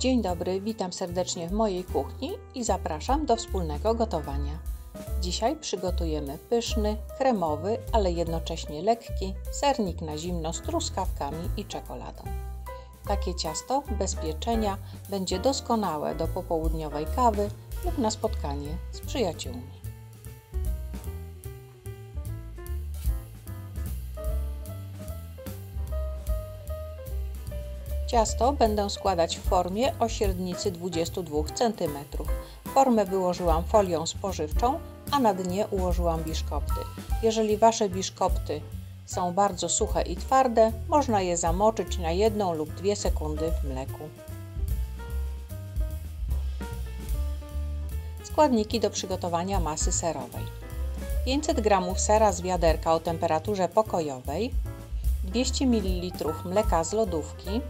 Dzień dobry, witam serdecznie w mojej kuchni i zapraszam do wspólnego gotowania. Dzisiaj przygotujemy pyszny, kremowy, ale jednocześnie lekki sernik na zimno z truskawkami i czekoladą. Takie ciasto bez pieczenia będzie doskonałe do popołudniowej kawy lub na spotkanie z przyjaciółmi. Ciasto będę składać w formie o średnicy 22 cm. Formę wyłożyłam folią spożywczą, a na dnie ułożyłam biszkopty. Jeżeli Wasze biszkopty są bardzo suche i twarde, można je zamoczyć na 1 lub 2 sekundy w mleku. Składniki do przygotowania masy serowej: 500 g sera z wiaderka o temperaturze pokojowej, 200 ml mleka z lodówki,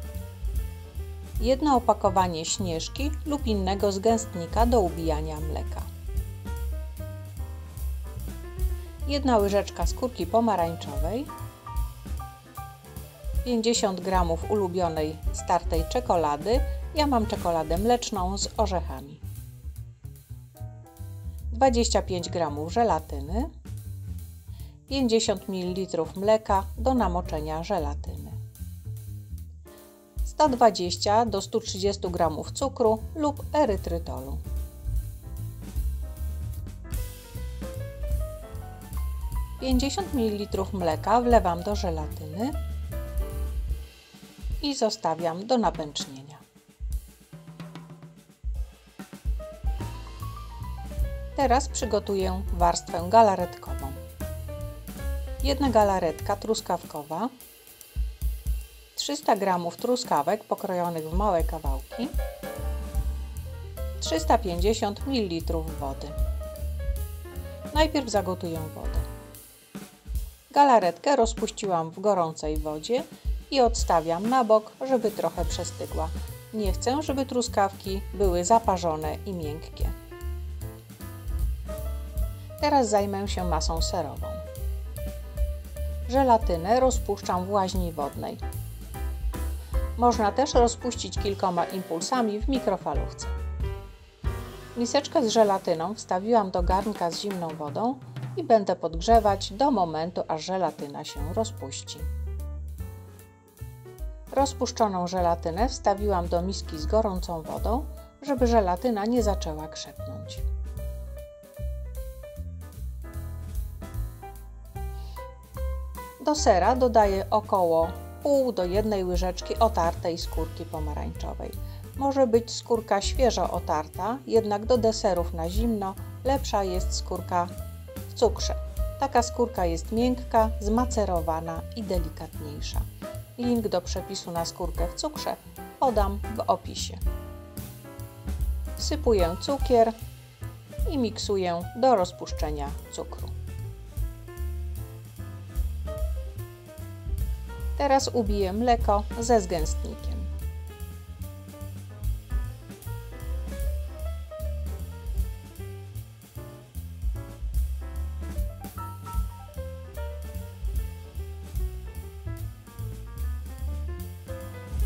jedno opakowanie śnieżki lub innego zgęstnika do ubijania mleka, 1 łyżeczka skórki pomarańczowej, 50 g ulubionej startej czekolady, ja mam czekoladę mleczną z orzechami, 25 g żelatyny, 50 ml mleka do namoczenia żelatyny, 120 do 130 g cukru lub erytrytolu. $50 ml mleka wlewam do żelatyny i zostawiam do napęcznienia. Teraz przygotuję warstwę galaretkową. 1 galaretka truskawkowa, 300 g truskawek pokrojonych w małe kawałki, 350 ml wody. Najpierw zagotuję wodę. Galaretkę rozpuściłam w gorącej wodzie i odstawiam na bok, żeby trochę przestygła. Nie chcę, żeby truskawki były zaparzone i miękkie. Teraz zajmę się masą serową. Żelatynę rozpuszczam w łaźni wodnej. Można też rozpuścić kilkoma impulsami w mikrofalówce. Miseczkę z żelatyną wstawiłam do garnka z zimną wodą i będę podgrzewać do momentu, aż żelatyna się rozpuści. Rozpuszczoną żelatynę wstawiłam do miski z gorącą wodą, żeby żelatyna nie zaczęła krzepnąć. Do sera dodaję około pół do 1 łyżeczki otartej skórki pomarańczowej. Może być skórka świeżo otarta, jednak do deserów na zimno lepsza jest skórka w cukrze. Taka skórka jest miękka, zmacerowana i delikatniejsza. Link do przepisu na skórkę w cukrze podam w opisie. Wsypuję cukier i miksuję do rozpuszczenia cukru. Teraz ubiję mleko ze zgęstnikiem.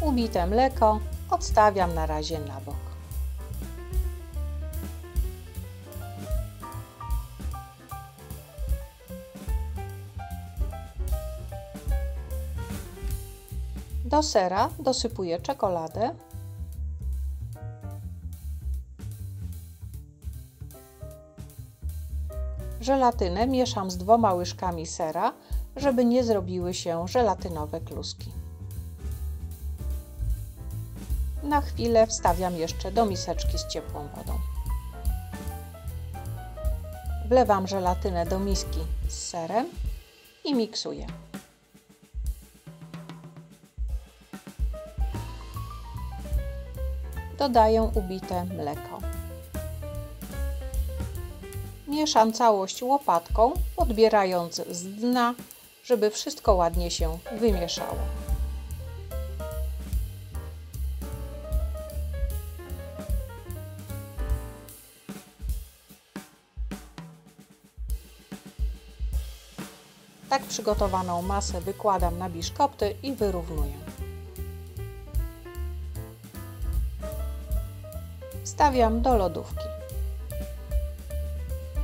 Ubite mleko odstawiam na razie na bok. Do sera dosypuję czekoladę, żelatynę mieszam z 2 łyżkami sera, żeby nie zrobiły się żelatynowe kluski. Na chwilę wstawiam jeszcze do miseczki z ciepłą wodą. Wlewam żelatynę do miski z serem i miksuję. Dodaję ubite mleko. Mieszam całość łopatką, podbierając z dna, żeby wszystko ładnie się wymieszało. Tak przygotowaną masę wykładam na biszkopty i wyrównuję. Wstawiam do lodówki.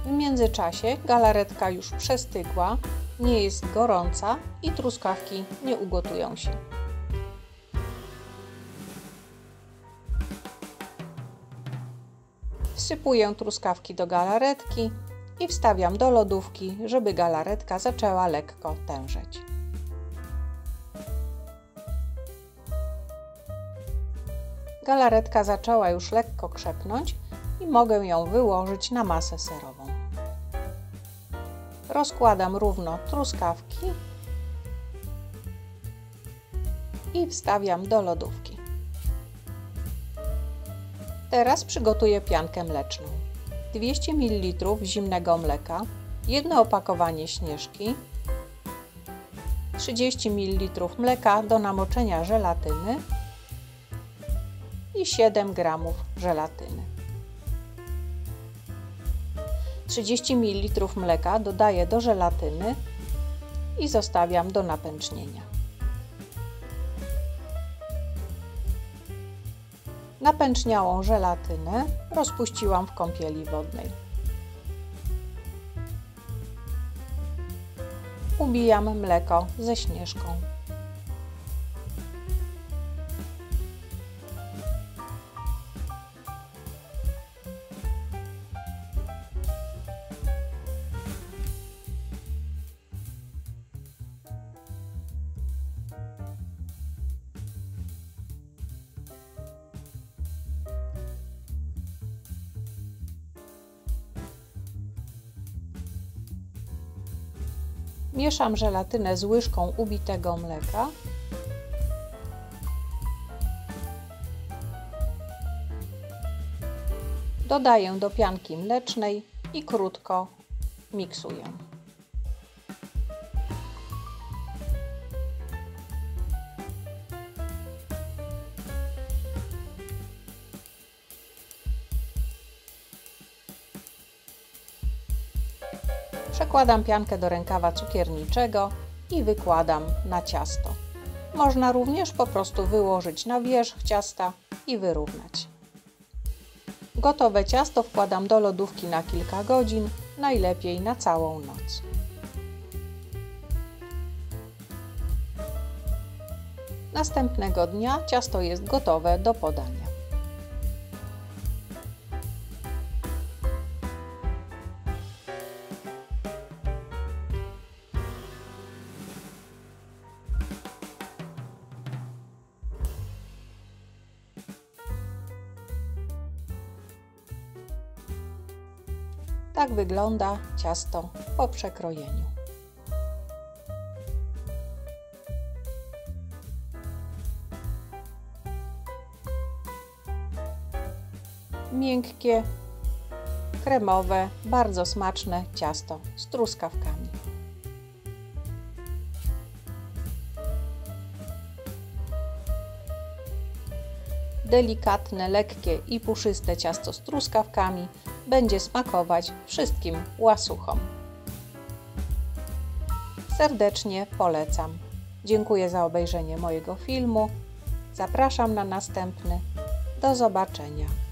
W międzyczasie galaretka już przestygła, nie jest gorąca i truskawki nie ugotują się. Wsypuję truskawki do galaretki i wstawiam do lodówki, żeby galaretka zaczęła lekko tężeć. Galaretka zaczęła już lekko krzepnąć i mogę ją wyłożyć na masę serową. Rozkładam równo truskawki i wstawiam do lodówki. Teraz przygotuję piankę mleczną. 200 ml zimnego mleka, jedno opakowanie śnieżki, 30 ml mleka do namoczenia żelatyny i 7 g żelatyny. 30 ml mleka dodaję do żelatyny i zostawiam do napęcznienia. Napęczniałą żelatynę rozpuściłam w kąpieli wodnej. Ubijam mleko ze śnieżką. Mieszam żelatynę z łyżką ubitego mleka. Dodaję do pianki mlecznej i krótko miksuję. Przekładam piankę do rękawa cukierniczego i wykładam na ciasto. Można również po prostu wyłożyć na wierzch ciasta i wyrównać. Gotowe ciasto wkładam do lodówki na kilka godzin, najlepiej na całą noc. Następnego dnia ciasto jest gotowe do podania. Tak wygląda ciasto po przekrojeniu. Miękkie, kremowe, bardzo smaczne ciasto z truskawkami. Delikatne, lekkie i puszyste ciasto z truskawkami będzie smakować wszystkim łasuchom. Serdecznie polecam. Dziękuję za obejrzenie mojego filmu. Zapraszam na następny. Do zobaczenia.